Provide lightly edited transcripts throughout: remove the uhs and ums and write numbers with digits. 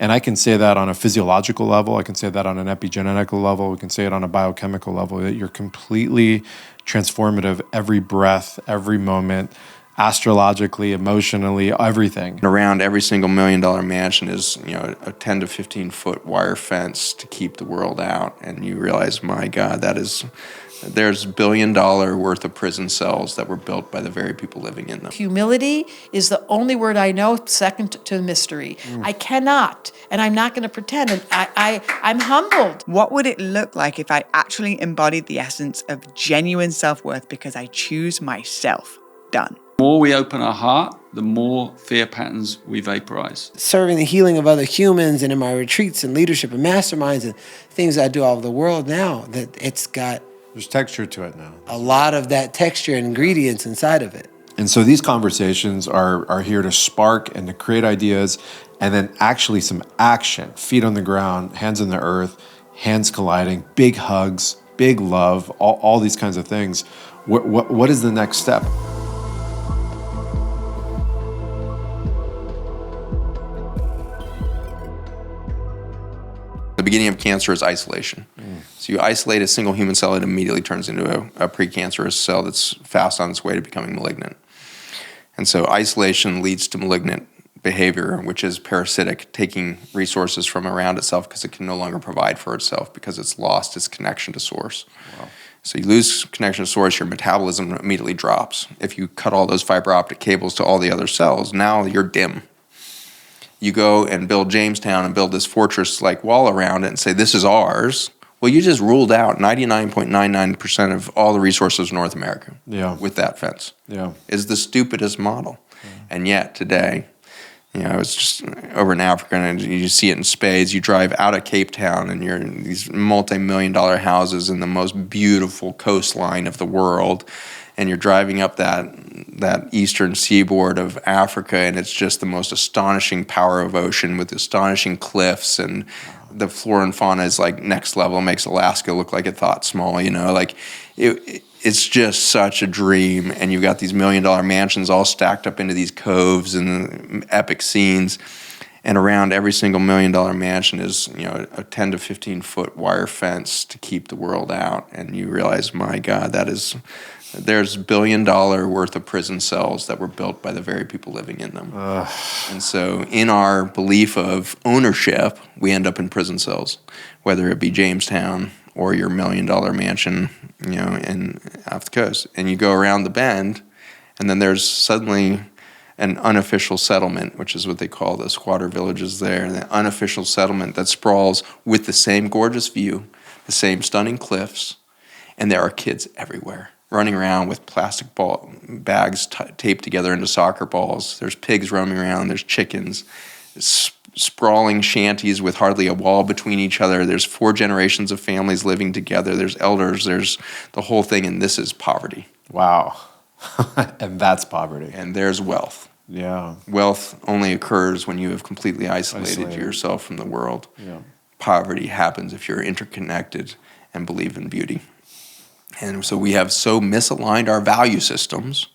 And I can say that on a physiological level. I can say that on an epigenetical level. We can say it on a biochemical level, that you're completely transformative every breath, every moment, astrologically, emotionally, everything. Around every single $1 million mansion is, a 10 to 15 foot wire fence to keep the world out. And you realize, my God, there's $1 billion worth of prison cells that were built by the very people living in them. Humility is the only word I know second to mystery. I cannot, and I'm not going to pretend. And I'm humbled. What would it look like if I actually embodied the essence of genuine self-worth because I choose myself? Done. The more we open our heart, the more fear patterns we vaporize. Serving the healing of other humans, and in my retreats and leadership and masterminds and things I do all over the world now, that it's got... There's texture to it now. A lot of that texture and ingredients inside of it. And so these conversations are here to spark and to create ideas, and then actually some action, feet on the ground, hands in the earth, hands colliding, big hugs, big love, all these kinds of things. What is the next step? The beginning of cancer is isolation. So you isolate a single human cell, it immediately turns into a precancerous cell that's fast on its way to becoming malignant. And so isolation leads to malignant behavior, which is parasitic, taking resources from around itself because it can no longer provide for itself because it's lost its connection to source. Wow. So you lose connection to source, your metabolism immediately drops. If you cut all those fiber optic cables to all the other cells, now you're dim. You go and build Jamestown and build this fortress-like wall around it and say, this is ours. Well, you just ruled out 99.99% of all the resources of North America with that fence. Yeah. It's the stupidest model. Yeah. And yet today, I was just over in Africa and you see it in spades. You drive out of Cape Town and you're in these multi-million-dollar houses in the most beautiful coastline of the world. And you're driving up that eastern seaboard of Africa, and it's just the most astonishing power of ocean with astonishing cliffs, and the flora and fauna is like next level. It makes Alaska look like it thought small, it's just such a dream. And you've got these $1 million mansions all stacked up into these coves and epic scenes. And around every single $1 million mansion is, a 10 to 15 foot wire fence to keep the world out. And you realize, my God, there's $1 billion worth of prison cells that were built by the very people living in them. And so in our belief of ownership, we end up in prison cells, whether it be Jamestown or your $1 million mansion, in off the coast. And you go around the bend, and then there's suddenly an unofficial settlement, which is what they call the squatter villages there, the unofficial settlement that sprawls with the same gorgeous view, the same stunning cliffs, and there are kids everywhere running around with plastic ball bags taped together into soccer balls. There's pigs roaming around. There's chickens. Sprawling shanties with hardly a wall between each other. There's 4 generations of families living together. There's elders. There's the whole thing, and this is poverty. Wow. And that's poverty. And there's wealth. Yeah. Wealth only occurs when you have completely isolated yourself from the world. Yeah. Poverty happens if you're interconnected and believe in beauty. And so we have so misaligned our value systems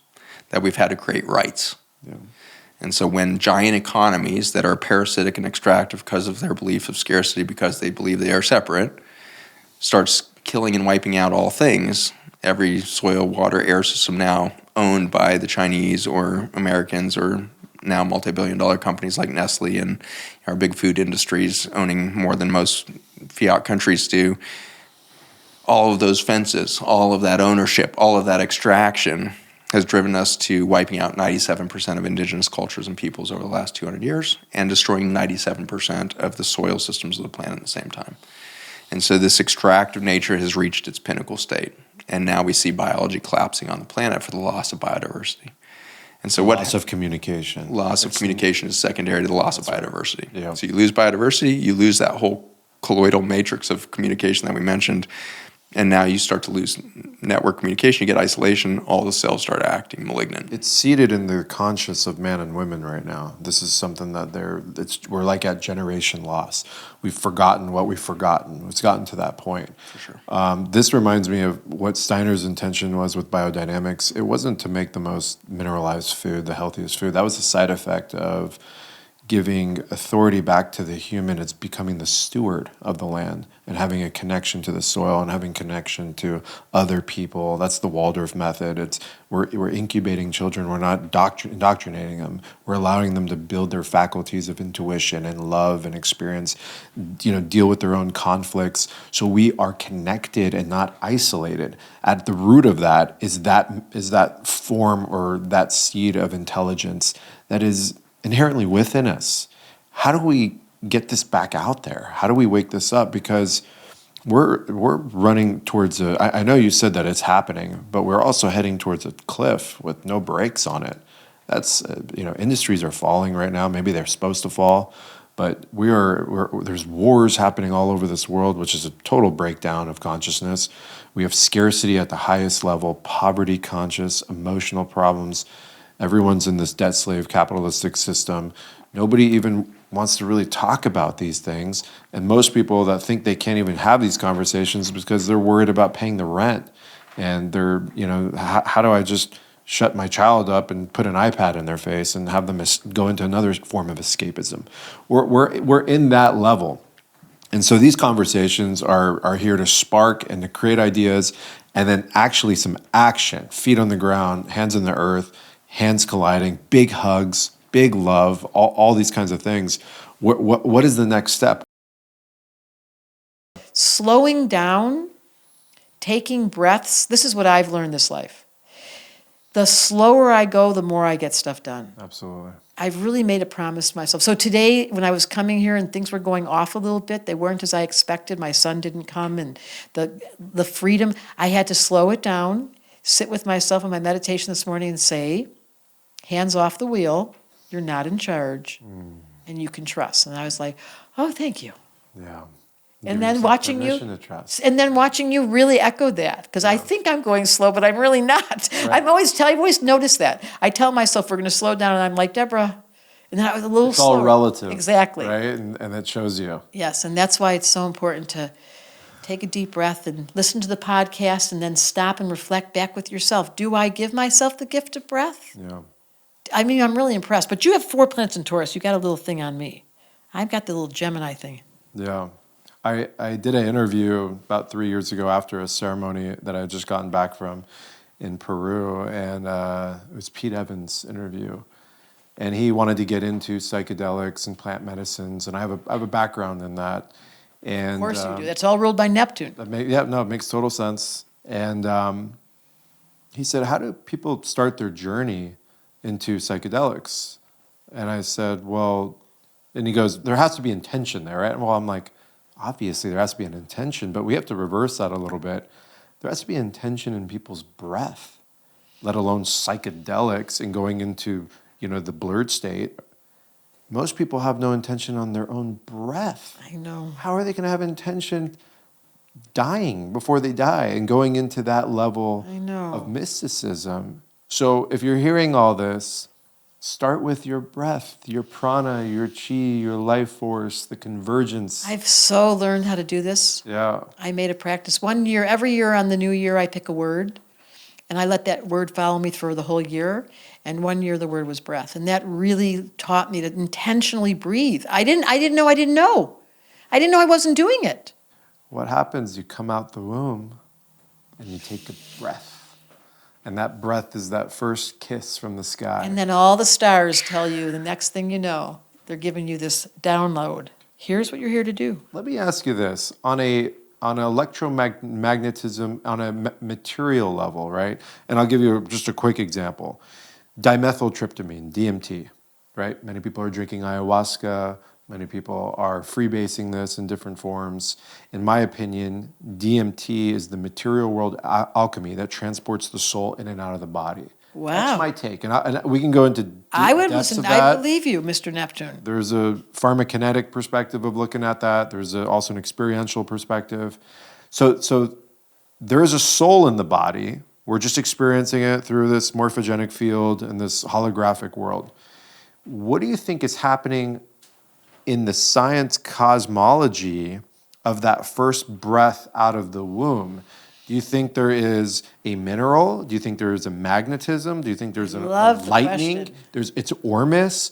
that we've had to create rights. Yeah. And so when giant economies that are parasitic and extractive because of their belief of scarcity, because they believe they are separate, starts killing and wiping out all things, every soil, water, air system now owned by the Chinese or Americans or now multi-billion-dollar companies like Nestle and our big food industries owning more than most fiat countries do, all of those fences, all of that ownership, all of that extraction has driven us to wiping out 97% of indigenous cultures and peoples over the last 200 years and destroying 97% of the soil systems of the planet at the same time. And so this extractive nature has reached its pinnacle state. And now we see biology collapsing on the planet for the loss of biodiversity. And so Loss of communication. Loss of communication is secondary to the loss of biodiversity. Yeah. So you lose biodiversity, you lose that whole colloidal matrix of communication that we mentioned, and now you start to lose network communication, you get isolation, all the cells start acting malignant. It's seated in the conscience of men and women right now. This is something that we're like at generation loss. We've forgotten what we've forgotten. It's gotten to that point. For sure. This reminds me of what Steiner's intention was with biodynamics. It wasn't to make the most mineralized food, the healthiest food. That was a side effect of giving authority back to the human. It's becoming the steward of the land and having a connection to the soil and having connection to other people. That's the Waldorf method. We're incubating children. We're not indoctrinating them. We're allowing them to build their faculties of intuition and love and experience, deal with their own conflicts. So we are connected and not isolated. At the root of that is that form or that seed of intelligence that is inherently within us. How do we get this back out there? How do we wake this up? Because we're running towards I know you said that it's happening, but we're also heading towards a cliff with no brakes on it. That's industries are falling right now. Maybe they're supposed to fall, but there's wars happening all over this world, which is a total breakdown of consciousness. We have scarcity at the highest level, poverty conscious, emotional problems. Everyone's in this debt slave capitalistic system. Nobody even wants to really talk about these things. And most people that think they can't even have these conversations because they're worried about paying the rent. And they're, how do I just shut my child up and put an iPad in their face and have them go into another form of escapism? We're in that level. And so these conversations are here to spark and to create ideas and then actually some action, feet on the ground, hands in the earth, hands colliding, big hugs, big love, all these kinds of things. What is the next step? Slowing down, taking breaths. This is what I've learned this life. The slower I go, the more I get stuff done. Absolutely. I've really made a promise to myself. So today, when I was coming here and things were going off a little bit, they weren't as I expected. My son didn't come, and the freedom, I had to slow it down, sit with myself in my meditation this morning and say, hands off the wheel, you're not in charge, and you can trust. And I was like, oh, thank you. Yeah. And then watching you, to trust. and then watching you really echoed that, because I think I'm going slow, but I'm really not. I've always noticed that. I tell myself we're going to slow down, and I'm like, Deborah, and then I was a little slower. It's all relative. Exactly. Right? And it shows you. Yes, and that's why it's so important to take a deep breath and listen to the podcast and then stop and reflect back with yourself. Do I give myself the gift of breath? Yeah. I mean, I'm really impressed. But you have 4 planets in Taurus. You got a little thing on me. I've got the little Gemini thing. Yeah. I did an interview about 3 years ago after a ceremony that I had just gotten back from in Peru, and it was Pete Evans' interview. And he wanted to get into psychedelics and plant medicines, and I have a background in that. And, Of course you do. That's all ruled by Neptune. It makes total sense. And he said, how do people start their journey into psychedelics? And I said, well, and he goes, there has to be intention there, right? Well, I'm like, obviously there has to be an intention, but we have to reverse that a little bit. There has to be intention in people's breath, let alone psychedelics and going into, the blurred state. Most people have no intention on their own breath. I know. How are they going to have intention dying before they die and going into that level of mysticism? So if you're hearing all this, start with your breath, your prana, your chi, your life force, the convergence. I've so learned how to do this. Yeah. I made a practice. Every year on the new year, I pick a word, and I let that word follow me for the whole year. And one year the word was breath. And that really taught me to intentionally breathe. I didn't know. I didn't know I wasn't doing it. What happens, you come out the womb and you take a breath. And that breath is that first kiss from the sky. And then all the stars tell you the next thing you know, they're giving you this download. Here's what you're here to do. Let me ask you this. On electromagnetism, on a material level, right? And I'll give you just a quick example. Dimethyltryptamine, DMT, right? Many people are drinking ayahuasca. Many people are freebasing this in different forms. In my opinion, DMT is the material world alchemy that transports the soul in and out of the body. Wow. That's my take. And we can go into I would depths listen. of that. I believe you, Mr. Neptune. There's a pharmacokinetic perspective of looking at that. There's also an experiential perspective. So there is a soul in the body. We're just experiencing it through this morphogenic field and this holographic world. What do you think is happening in the science cosmology of that first breath out of the womb? Do you think there is a mineral? Do you think there is a magnetism? Do you think there's a lightning? Question. It's Ormus.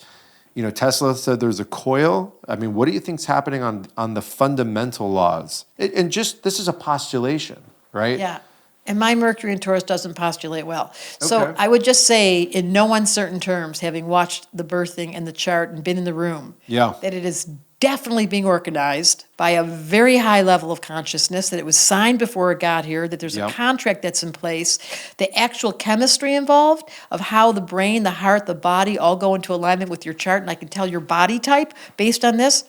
Tesla said there's a coil. I mean, what do you think's happening on the fundamental laws? And just this is a postulation, right? Yeah. And my Mercury in Taurus doesn't postulate well. So Okay. I would just say, in no uncertain terms, having watched the birthing and the chart and been in the room, Yeah. that it is definitely being organized by a very high level of consciousness, that it was signed before it got here, that there's Yep. a contract that's in place, the actual chemistry involved of how the brain, the heart, the body all go into alignment with your chart, and I can tell your body type based on this.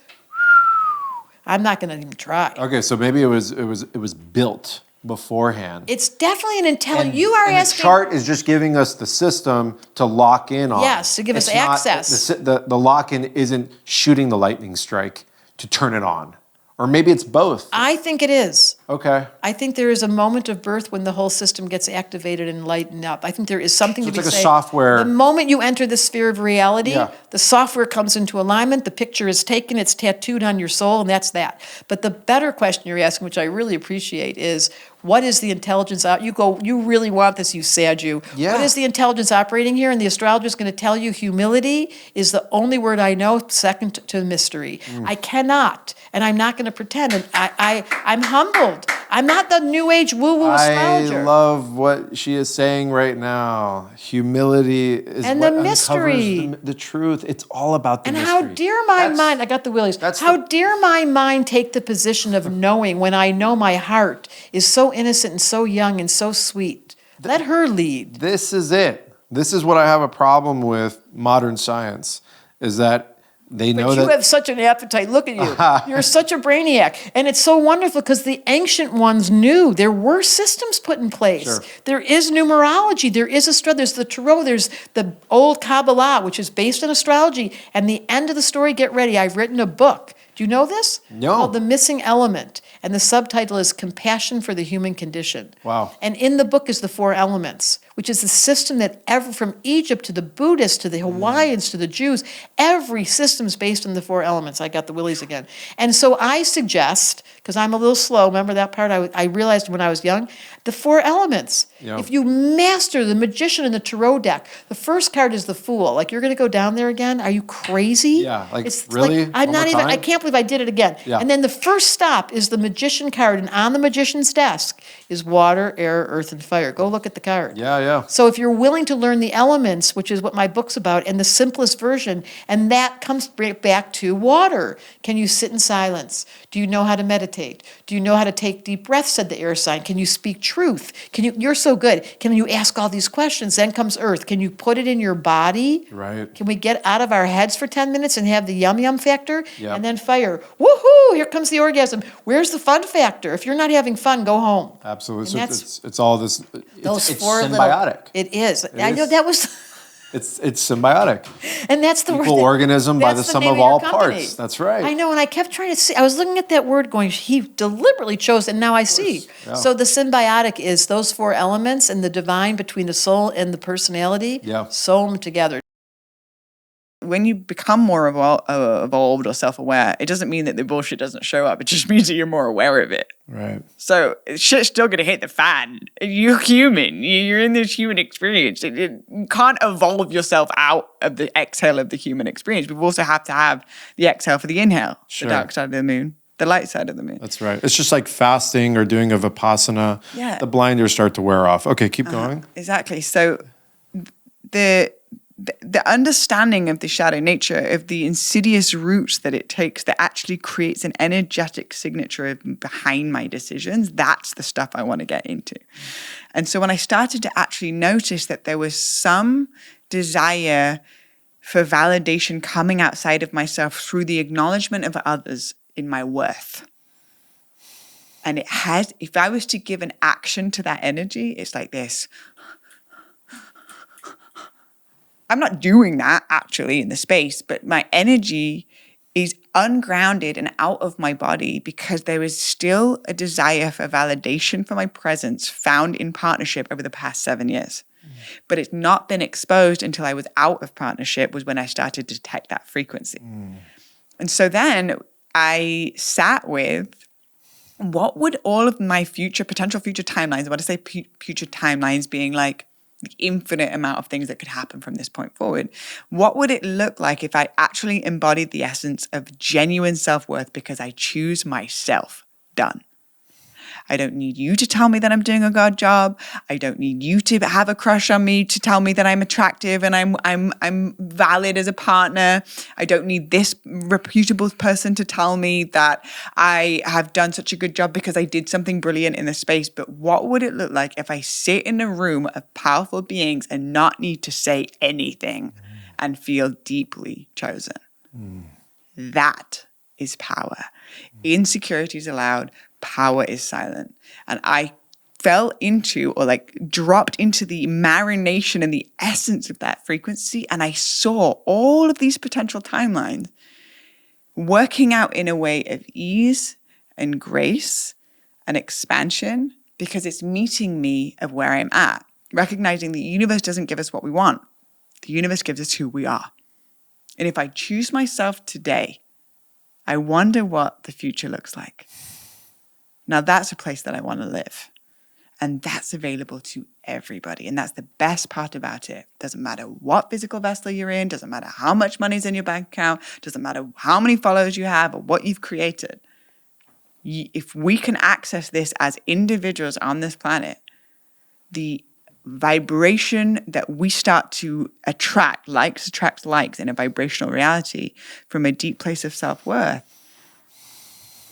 I'm not going to even try. Okay, so maybe it was built beforehand. It's definitely an intelligent. You are and asking. the chart is just giving us the system to lock in on. Yes, to give us It's not- access. the lock-in isn't shooting the lightning strike to turn it on. Or maybe it's both. I think it is. Okay. I think there is a moment of birth when the whole system gets activated and lightened up. I think there is something So to be it's like a said. software- The moment you enter the sphere of reality, Yeah. the software comes into alignment, the picture is taken, it's tattooed on your soul, and that's that. But the better question you're asking, which I really appreciate, is what is the intelligence out? You really want this, you sad you. Yeah. What is the intelligence operating here? And the astrologer is going to tell you humility is the only word I know, second to mystery. I cannot, and I'm not going to pretend. And I'm humbled. I'm not the new age woo-woo astrologer. I love what she is saying right now. Humility is And what the mystery. uncovers the truth. It's all about the And mystery. how dare my That's- mind, I got the willies, that's how the- dare my mind take the position of knowing when I know my heart is so innocent and so young and so sweet. Let her lead. This is it. This is what I have a problem with modern science, is that they know But you that have such an appetite. Look at you. You're such a brainiac. And it's so wonderful because the ancient ones knew there were systems put in place. Sure. There is numerology. There is there's the tarot. There's the old Kabbalah, which is based on astrology. And the end of the story, get ready. I've written a book. Do you know this? No. Called The Missing Element. And the subtitle is Compassion for the Human Condition. Wow. And in the book is the 4 elements, which is the system that from Egypt to the Buddhists to the Hawaiians to the Jews, every system's based on the 4 elements. I got the willies again. And so I suggest, because I'm a little slow, remember that part I realized when I was young? The 4 elements. Yeah. If you master the magician in the tarot deck, the first card is the Fool. Like, you're going to go down there again? Are you crazy? Yeah, like, really? I'm One not more even, time? I can't believe I did it again. Yeah. And then the first stop is the magician card, and on the magician's desk is water, air, earth, and fire. Go look at the card. yeah. So if you're willing to learn the elements, which is what my book's about, and the simplest version, and that comes right back to water. Can you sit in silence? Do you know how to meditate? Do you know how to take deep breaths, said the air sign? Can you speak truth? You're so good. Can you ask all these questions? Then comes earth. Can you put it in your body? Right. Can we get out of our heads for 10 minutes and have the yum yum factor? Yeah. And then fire. Woohoo! Here comes the orgasm. Where's the fun factor? If you're not having fun, go home. Absolutely. And So that's- it's all this. Those It's 4 symbiotic. little. It is. I know is. that was. It's symbiotic. And that's the Equal word. organism by that's the sum name of your all company. parts. That's right. I know, and I kept trying to see. I was looking at that word going, he deliberately chose, and now I see. yeah. So the symbiotic is those 4 elements and the divine between the soul and the personality. Yeah. Sew them together. When you become more evolved or self-aware, it doesn't mean that the bullshit doesn't show up. It just means that you're more aware of it. Right. So shit's still going to hit the fan. You're human. You're in this human experience. You can't evolve yourself out of the exhale of the human experience. We also have to have the exhale for the inhale, Sure. the dark side of the moon, the light side of the moon. That's right. It's just like fasting or doing a Vipassana. Yeah. The blinders start to wear off. Okay, keep going. Exactly. So the understanding of the shadow nature, of the insidious roots that it takes that actually creates an energetic signature behind my decisions, that's the stuff I want to get into. And so when I started to actually notice that there was some desire for validation coming outside of myself through the acknowledgement of others in my worth. And it has, if I was to give an action to that energy, it's like this. I'm not doing that actually in the space, but my energy is ungrounded and out of my body because there is still a desire for validation for my presence found in partnership over the past 7 years. But it's not been exposed until I was out of partnership was when I started to detect that frequency. And so then I sat with what would all of my potential future timelines, what I say future timelines being like the infinite amount of things that could happen from this point forward. What would it look like if I actually embodied the essence of genuine self-worth because I choose myself? Done. I don't need you to tell me that I'm doing a good job. I don't need you to have a crush on me to tell me that I'm attractive and I'm valid as a partner. I don't need this reputable person to tell me that I have done such a good job because I did something brilliant in the space. But what would it look like if I sit in a room of powerful beings and not need to say anything and feel deeply chosen? That is power. Insecurity is allowed. Power is silent. And I fell into or like dropped into the marination and the essence of that frequency. And I saw all of these potential timelines working out in a way of ease and grace and expansion because it's meeting me of where I'm at, recognizing the universe doesn't give us what we want. The universe gives us who we are. And if I choose myself today, I wonder what the future looks like. Now that's a place that I want to live. And that's available to everybody. And that's the best part about it. Doesn't matter what physical vessel you're in, doesn't matter how much money's in your bank account, doesn't matter how many followers you have or what you've created. If we can access this as individuals on this planet, the vibration that we start to attract, likes attract likes in a vibrational reality from a deep place of self-worth,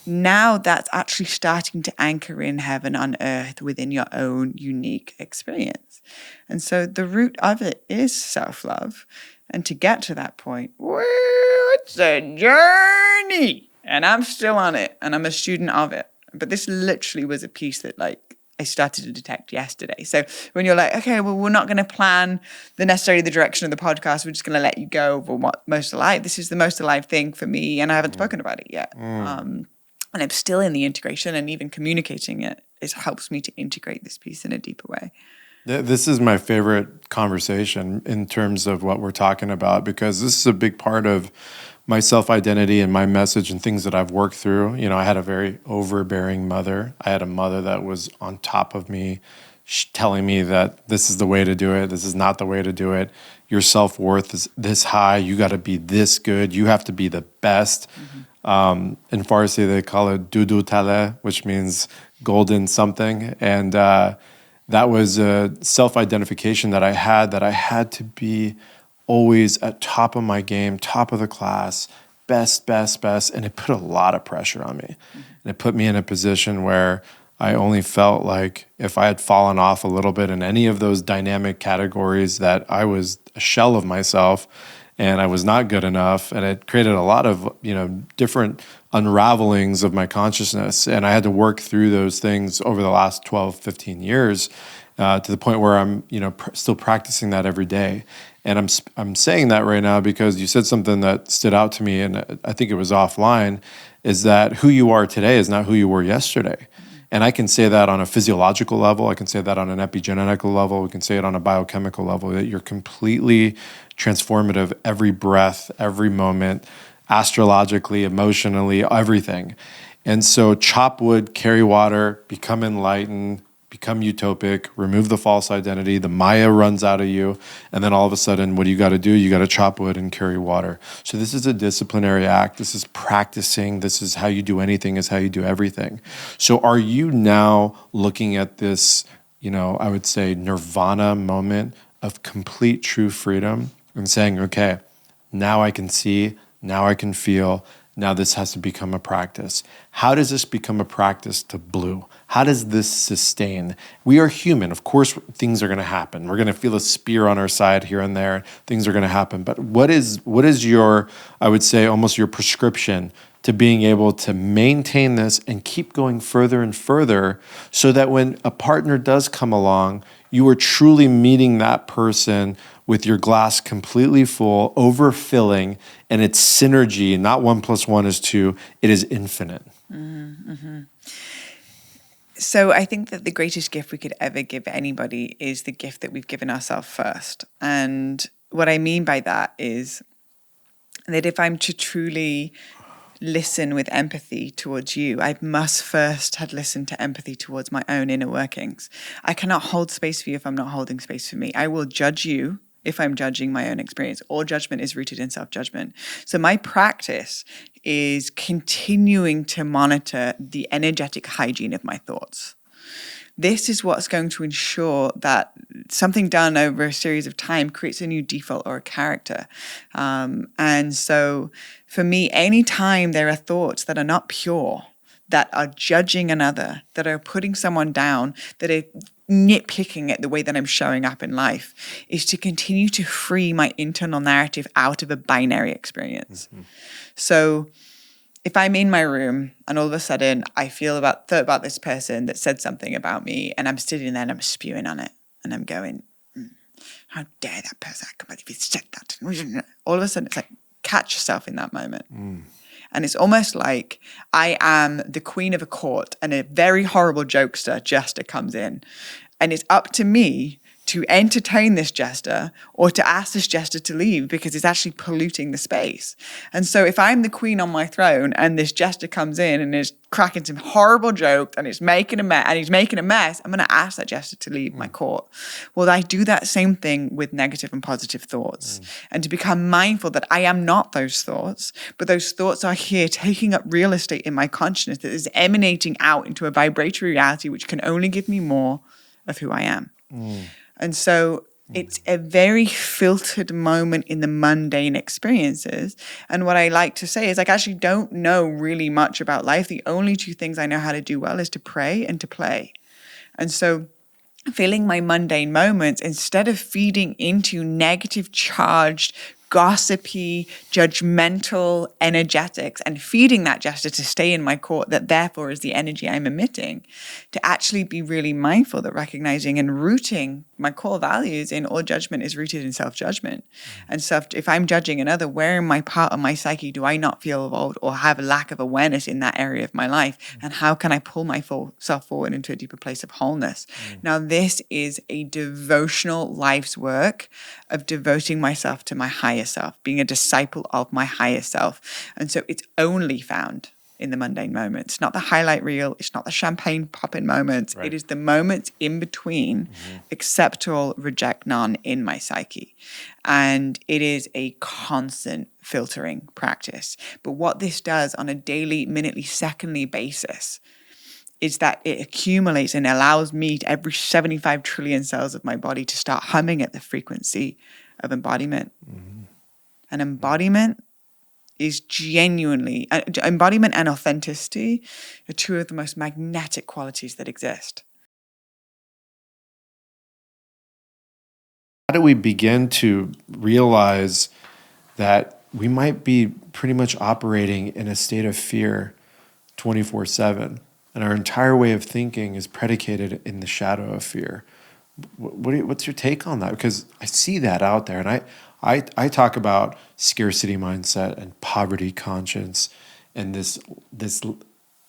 now that's actually starting to anchor in heaven on earth within your own unique experience. And so the root of it is self-love. And to get to that point, it's a journey. And I'm still on it. And I'm a student of it. But this literally was a piece that I started to detect yesterday. So when you're like, okay, well, we're not going to plan necessarily the direction of the podcast. We're just going to let you go over what most alive. This is the most alive thing for me. And I haven't spoken about it yet. And I'm still in the integration, and even communicating it helps me to integrate this piece in a deeper way. This is my favorite conversation in terms of what we're talking about, because this is a big part of my self-identity and my message and things that I've worked through. You know, I had a very overbearing mother. I had a mother that was on top of me, telling me that this is the way to do it. This is not the way to do it. Your self-worth is this high. You got to be this good. You have to be the best. In Farsi, they call it dudu tale, which means golden something. And that was a self-identification that I had to be always at top of my game, top of the class, best. And it put a lot of pressure on me. And it put me in a position where I only felt like if I had fallen off a little bit in any of those dynamic categories, that I was a shell of myself and I was not good enough. And it created a lot of, different unravelings of my consciousness. And I had to work through those things over the last 12, 15 years to the point where I'm, still practicing that every day. And I'm saying that right now because you said something that stood out to me, and I think it was offline, is that who you are today is not who you were yesterday. And I can say that on a physiological level. I can say that on an epigenetical level. We can say it on a biochemical level, that you're completely transformative every breath, every moment, astrologically, emotionally, everything. And so chop wood, carry water, become enlightened, become utopic, remove the false identity, the Maya runs out of you, and then all of a sudden, what do? You got to chop wood and carry water. So this is a disciplinary act. This is practicing. This is how you do anything, is how you do everything. So are you now looking at this, I would say nirvana moment of complete true freedom and saying, okay, now I can see, now I can feel, now this has to become a practice. How does this become a practice to Blue? How does this sustain? We are human. Of course, things are going to happen. We're going to feel a spear on our side here and there. Things are going to happen. But what is your, I would say, almost your prescription to being able to maintain this and keep going further and further so that when a partner does come along, you are truly meeting that person with your glass completely full, overfilling, and it's synergy, not 1 + 1 is 2, it is infinite. Mm-hmm. So I think that the greatest gift we could ever give anybody is the gift that we've given ourselves first. And what I mean by that is that if I'm to truly listen with empathy towards you, I must first have listened to empathy towards my own inner workings. I cannot hold space for you if I'm not holding space for me. I will judge you if I'm judging my own experience. All judgment is rooted in self-judgment. So my practice is continuing to monitor the energetic hygiene of my thoughts. This is what's going to ensure that something done over a series of time creates a new default or a character. And so for me, anytime there are thoughts that are not pure, that are judging another, that are putting someone down, that are nitpicking at the way that I'm showing up in life, is to continue to free my internal narrative out of a binary experience. Mm-hmm. So if I'm in my room and all of a sudden I feel thought about this person that said something about me, and I'm sitting there and I'm spewing on it and I'm going, how dare that person, I can't believe he said that. All of a sudden it's like, catch yourself in that moment. And it's almost like I am the queen of a court and a very horrible jester comes in. And it's up to me to entertain this jester or to ask this jester to leave, because it's actually polluting the space. And so if I'm the queen on my throne and this jester comes in and is cracking some horrible joke and he's making a mess, I'm going to ask that jester to leave my court. Well, I do that same thing with negative and positive thoughts. And to become mindful that I am not those thoughts, but those thoughts are here taking up real estate in my consciousness that is emanating out into a vibratory reality which can only give me more of who I am. And so it's a very filtered moment in the mundane experiences. And what I like to say is, I actually don't know really much about life. The only two things I know how to do well is to pray and to play. And so filling my mundane moments, instead of feeding into negative charged, gossipy, judgmental energetics and feeding that jester to stay in my court, that therefore is the energy I'm emitting, to actually be really mindful that recognizing and rooting my core values in all judgment is rooted in self-judgment. And so if I'm judging another, where in my part of my psyche do I not feel evolved or have a lack of awareness in that area of my life? And how can I pull myself forward into a deeper place of wholeness? Now, this is a devotional life's work of devoting myself to my higher self, being a disciple of my higher self. And so it's only found in the mundane moments, not the highlight reel. It's not the champagne popping moments. Right. It is the moments in between, accept all, reject none in my psyche. And it is a constant filtering practice. But what this does on a daily, minutely, secondly basis is that it accumulates and allows me to every 75 trillion cells of my body to start humming at the frequency of embodiment. And embodiment is genuinely, embodiment and authenticity are two of the most magnetic qualities that exist. How do we begin to realize that we might be pretty much operating in a state of fear 24/7, and our entire way of thinking is predicated in the shadow of fear? What's your take on that? Because I see that out there, and I talk about scarcity mindset and poverty conscience and this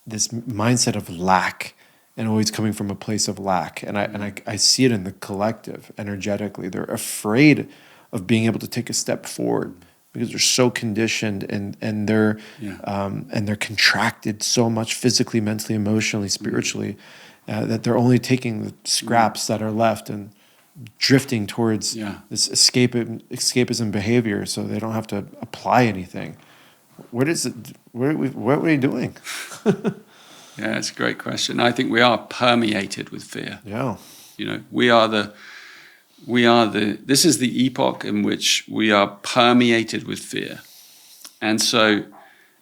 mindset of lack, and always coming from a place of lack. And I see it in the collective energetically. They're afraid of being able to take a step forward because they're so conditioned and they're contracted so much physically, mentally, emotionally, spiritually, that they're only taking the scraps that are left and drifting towards this escapism behavior, so they don't have to apply anything. What are we doing? Yeah, it's a great question. I think we are permeated with fear. Yeah. You know, this is the epoch in which we are permeated with fear. And so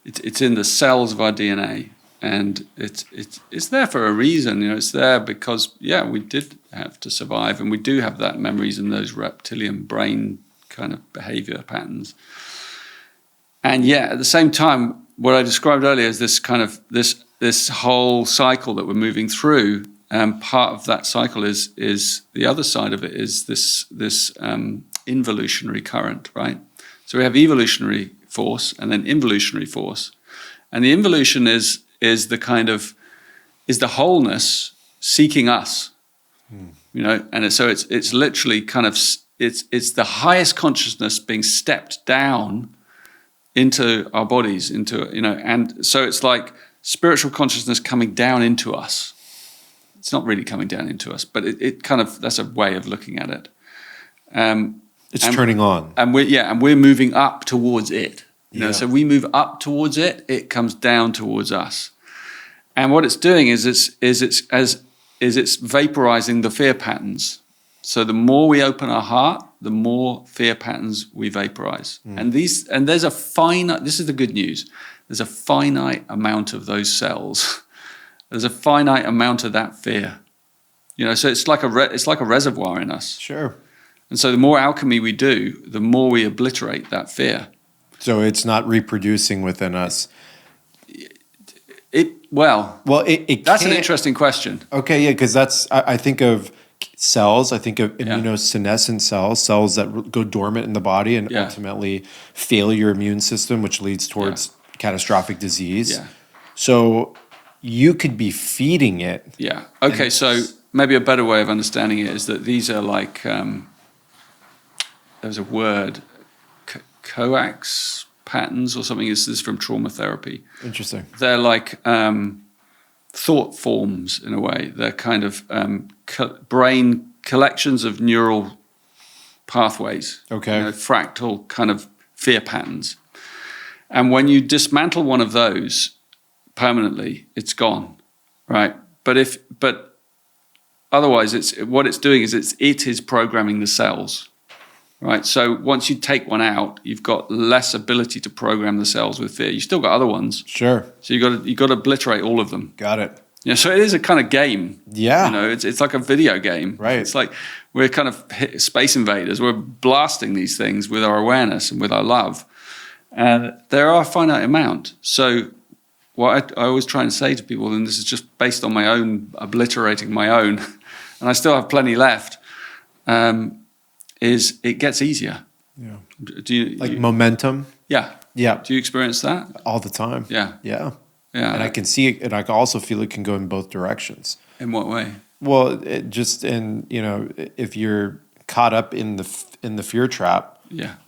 it's in the cells of our DNA. And it's there for a reason, you know. It's there because we did have to survive, and we do have that memories and those reptilian brain kind of behavior patterns. And yet, at the same time, what I described earlier is this kind of this whole cycle that we're moving through. And part of that cycle is the other side of it is this involutionary current, right? So we have evolutionary force and then involutionary force, and the involution is the wholeness seeking us, you know, and it's literally kind of it's the highest consciousness being stepped down into our bodies, and so it's like spiritual consciousness coming down into us. It's not really coming down into us, but it kind of, that's a way of looking at it. It's turning on. And we're moving up towards it. So we move up towards it, it comes down towards us. And what it's doing is it's vaporizing the fear patterns. So the more we open our heart, the more fear patterns we vaporize. And there's a finite, this is the good news, there's a finite amount of those cells. There's a finite amount of that fear. So it's like a reservoir in us. Sure. And so the more alchemy we do, the more we obliterate that fear. So it's not reproducing within us. Well, it that's an can't- interesting question. Okay, yeah, because I think of cells, I think of immunosenescent cells that go dormant in the body and ultimately fail your immune system, which leads towards catastrophic disease. Yeah. So you could be feeding it. Yeah. Okay, so maybe a better way of understanding it is that these are like, there's a word, coax patterns or something. This is from trauma therapy. Interesting. They're like thought forms in a way. They're kind of brain collections of neural pathways. Okay. Fractal kind of fear patterns. And when you dismantle one of those permanently, it's gone, right? But otherwise, what it's doing is it is programming the cells. Right, so once you take one out, you've got less ability to program the cells with fear. You still got other ones. Sure. So you got to obliterate all of them. Got it. Yeah, so it is a kind of game. Yeah. It's like a video game. Right. It's like we're kind of space invaders. We're blasting these things with our awareness and with our love, and there are a finite amount. So what I always try and say to people, and this is just based on my own obliterating my own, and I still have plenty left. Is it gets easier. Yeah. Do you momentum? Yeah. Yeah. Do you experience that? All the time. Yeah. Yeah. Yeah. And I can see it, and I can also feel it can go in both directions. In what way? Well, if you're caught up in the fear trap,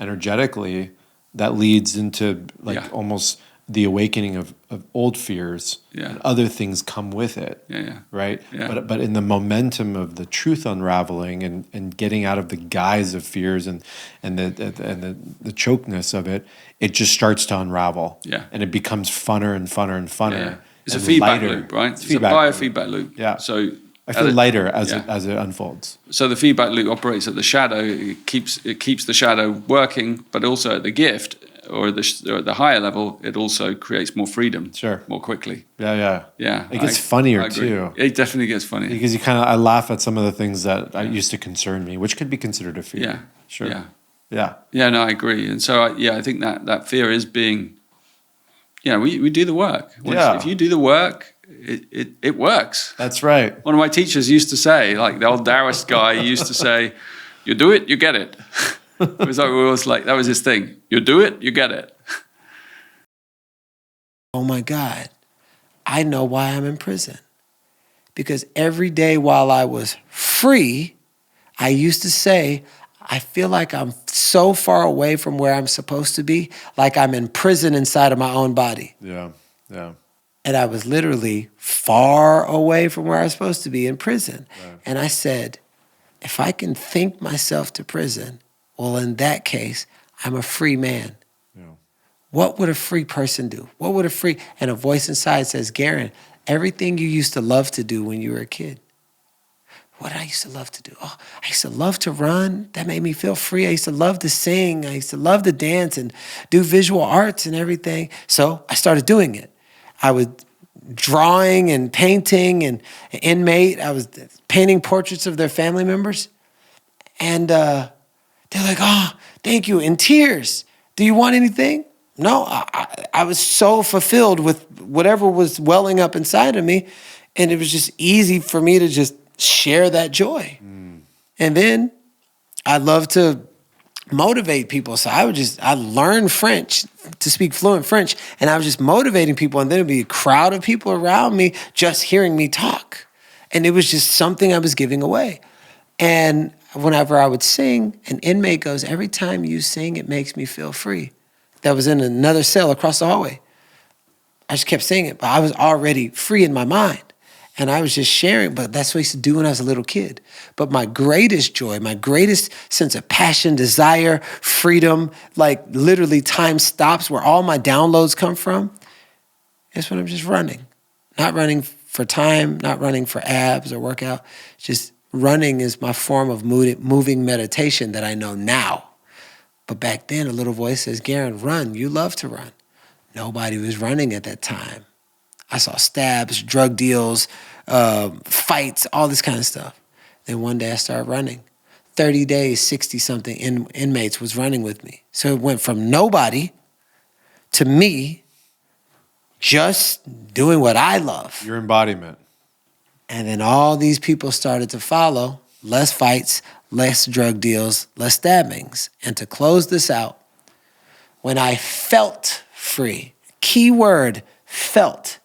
energetically, that leads into almost the awakening of old fears, and other things come with it. Right. Yeah. But in the momentum of the truth unraveling and getting out of the guise of fears and the chokeness of it, it just starts to unravel. Yeah. And it becomes funner and funner and funner. Yeah. It's a and feedback lighter. loop, right? It's Feedback a biofeedback loop. Yeah. So I feel lighter as it unfolds. So the feedback loop operates at the shadow. It keeps the shadow working, but also at the gift or at the higher level, it also creates more freedom. Sure. More quickly. Yeah. Yeah. It gets funnier I agree. too. It definitely gets funnier. Because I laugh at some of the things that used to concern me, which could be considered a fear. Yeah. Sure. Yeah. Yeah. No, I agree. And so I think that fear is being. We do the work. If you do the work, it works. That's right. One of my teachers used to say, like the old Taoist guy used to say, you do it, you get it. It was like, that was his thing. You do it, you get it. Oh my God, I know why I'm in prison. Because every day while I was free, I used to say, I feel like I'm so far away from where I'm supposed to be, like I'm in prison inside of my own body. Yeah. And I was literally far away from where I was supposed to be in prison. Right. And I said, if I can think myself to prison, well, in that case, I'm a free man. Yeah. What would a free person do? And a voice inside says, Garrain, everything you used to love to do when you were a kid. What did I used to love to do? Oh, I used to love to run. That made me feel free. I used to love to sing. I used to love to dance and do visual arts and everything. So I started doing it. I was drawing and painting and an inmate. I was painting portraits of their family members. And they're like, oh, thank you, in tears. Do you want anything? No, I was so fulfilled with whatever was welling up inside of me. And it was just easy for me to just share that joy. And then I love to motivate people. So I learned French to speak fluent French, and I was just motivating people, and then there'd be a crowd of people around me just hearing me talk. And it was just something I was giving away. And whenever I would sing, an inmate goes, every time you sing, it makes me feel free. that was in another cell across the hallway. I just kept saying it, but I was already free in my mind. And I was just sharing, but that's what I used to do when I was a little kid. But my greatest joy, my greatest sense of passion, desire, freedom, like literally time stops where all my downloads come from, is when I'm just running. Not running for time, not running for abs or workout. Just running is my form of moving meditation that I know now. But back then, a little voice says, Garrain, run. You love to run. Nobody was running at that time. I saw stabs, drug deals, fights, all this kind of stuff. Then one day I started running. 30 days, 60-something inmates was running with me. So it went from nobody to me just doing what I love. Your embodiment. And then all these people started to follow. Less fights, less drug deals, less stabbings. And to close this out, when I felt free, key word, felt,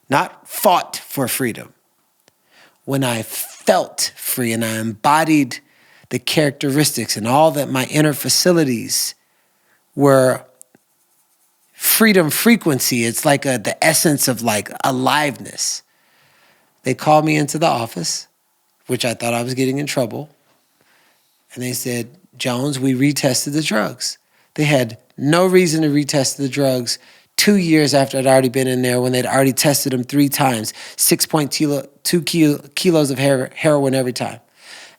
not fought for freedom. When I felt free and I embodied the characteristics and all that my inner facilities were freedom frequency, it's like the essence of like aliveness. They called me into the office, which I thought I was getting in trouble. And they said, Jones, we retested the drugs. They had no reason to retest the drugs 2 years after I'd already been in there when they'd already tested them 3 times, 6.2 kilos of heroin every time.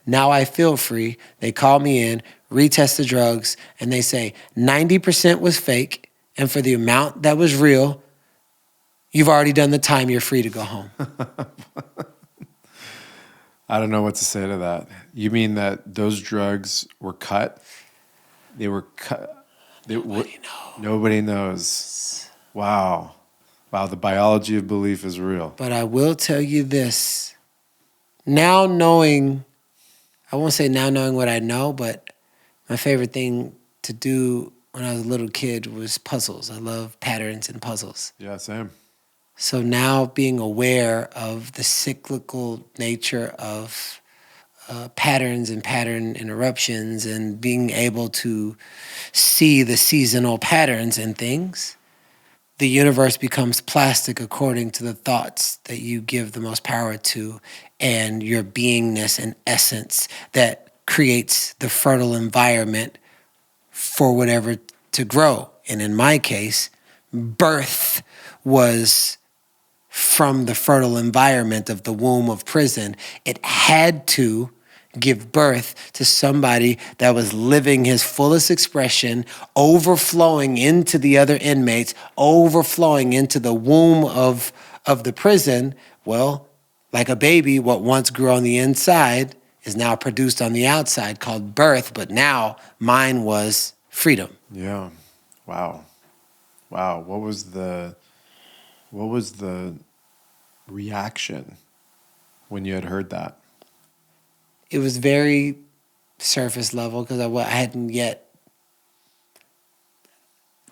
Now I feel free. They call me in, retest the drugs, and they say 90% was fake, and for the amount that was real, you've already done the time, you're free to go home. I don't know what to say to that. You mean that those drugs were cut? They were cut. Nobody knows. Wow. Wow, the biology of belief is real. But I will tell you this. Now knowing, I won't say now knowing what I know, but my favorite thing to do when I was a little kid was puzzles. I love patterns and puzzles. Yeah, same. So now being aware of the cyclical nature of patterns and pattern interruptions and being able to see the seasonal patterns in things, the universe becomes plastic according to the thoughts that you give the most power to and your beingness and essence that creates the fertile environment for whatever to grow. And in my case, birth was from the fertile environment of the womb of prison. It had to give birth to somebody that was living his fullest expression, overflowing into the other inmates, overflowing into the womb of the prison. Well, like a baby, what once grew on the inside is now produced on the outside, called birth, but now mine was freedom. Yeah. Wow. Wow. What was the reaction when you had heard that? It was very surface level because I hadn't yet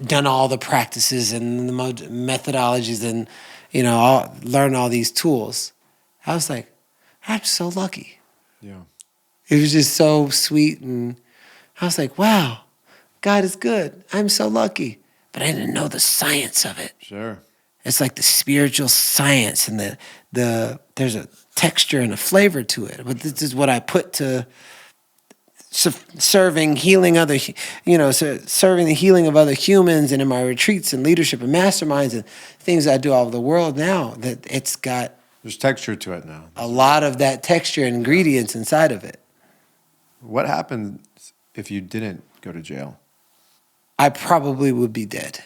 done all the practices and the methodologies and, learn all these tools. I was like, I'm so lucky. Yeah. It was just so sweet. And I was like, wow, God is good. I'm so lucky. But I didn't know the science of it. Sure. It's like the spiritual science and there's a texture and a flavor to it. But this is what I put to serving, healing serving the healing of other humans and in my retreats and leadership and masterminds and things I do all over the world now, that it's got There's texture to it now. a lot of that texture and ingredients inside of it. What happens if you didn't go to jail? I probably would be dead.